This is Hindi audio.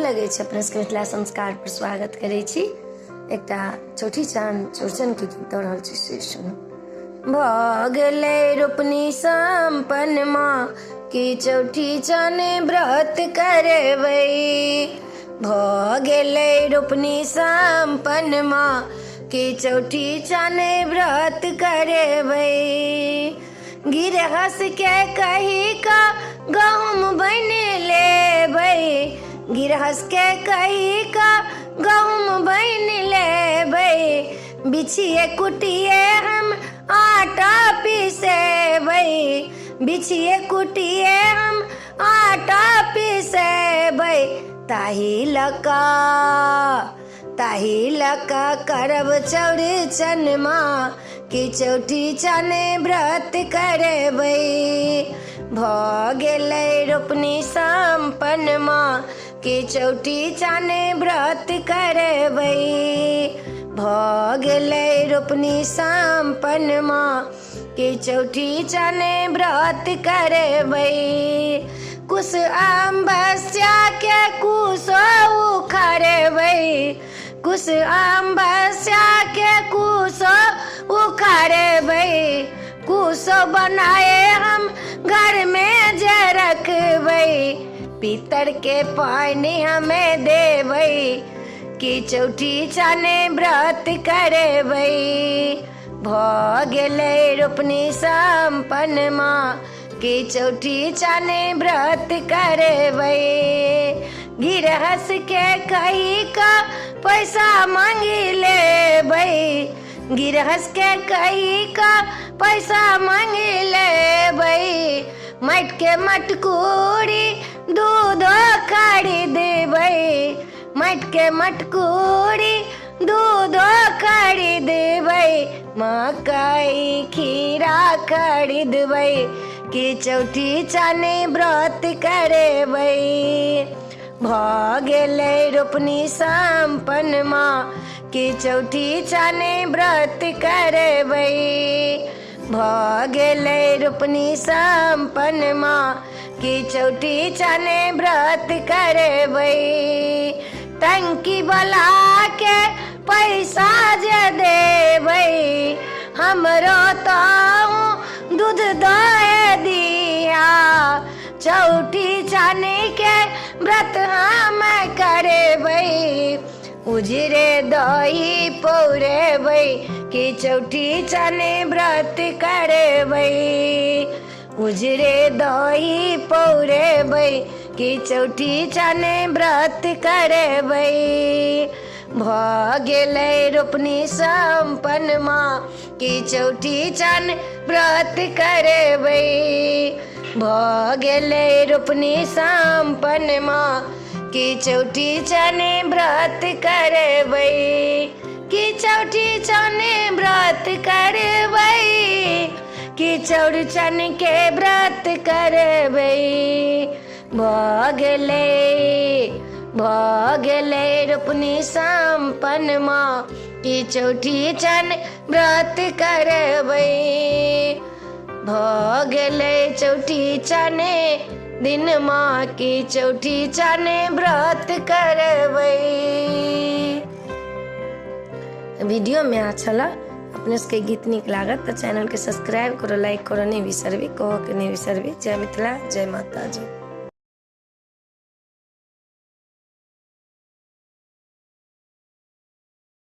लगे छे अपने सबके मिथिला संस्कार पर स्वागत करे छी। एकटा चौठी चान चौरचन के गीत दऽ रहल छी से सुनू। भ गेलै रोपनी संपन्न माँ की चौठी चाने व्रत करबै। भ गेलै रोपनी संपन्न माँ की चौठी चाने व्रत करबै। गिरहस के कही का गहूम बन लेबै। गिरहस के कही का गहूम बन लेबै। बिछिए कुटिए हम आटा पीसेबै। बिछिए कुटिए हम आटा पीसेबै। ताही लका करब चौरचन माँ की चौठी चाने व्रत करबै। भ गेलै रोपनी संपन्न माँ की चौठी चाने व्रत करबै। भ गेलै रोपनी संपन्न माँ की चौठी चाने व्रत करबै। कुश अमावस्या के कुशो उखाड़बै। कुश अमावस्या के कुशो उखाड़बै। कुशो बनाए हम घर में जे रखबै। पीतर के पानी हमें देबै की चौठी चाने व्रत करबै। भ गेलै रोपनी संपन्न माँ की चौठी चाने व्रत करबै। गिरहस के कही का पैसा मांगी लेबै। गिरहस के कही का पैसा मांगी लेबै। माटि के मटकूरी दूध खरीदबै। माटि के मटकूरी दूध खरीदबै। मकई खीरा खरीदबै की चौठी चाने व्रत करबै। भ गेलै रोपनी संपन्न माँ की चौठी चाने व्रत करबै। भ गेलै रोपनी संपन्न माँ की चौठी चाने व्रत करबै। टंकी वाला के पैसा जे देबै हमरो तो दूध दे दिया। चौठी चाने के व्रत हम करबै। उजरे दही पौरेबै की चौठी चाने व्रत करबै। उजरे दही पौरेबै की चौठी चाने व्रत करबै। भ गेलै रोपनी संपन्न माँ की चौठी चाने व्रत करबै। भ गेलै रोपनी संपन्न माँ की चौठी चाने व्रत करबै। की चौठी चाने व्रत करबै। की चौरचन के व्रत करबै। भ गेलै रोपनी संपन्न माँ की चौठी चाने व्रत करबै। भ गेलै चौठी चाने दिन माँ की चौठी चाने व्रत करबै। वीडियो में अच्छा अपने सबके गीत नीक लागत तो चैनल के सब्सक्राइब करो, लाइक करो नहीं बिसरबी, कहो के नहीं बिसरबी। जय मिथिला, जय माता जी।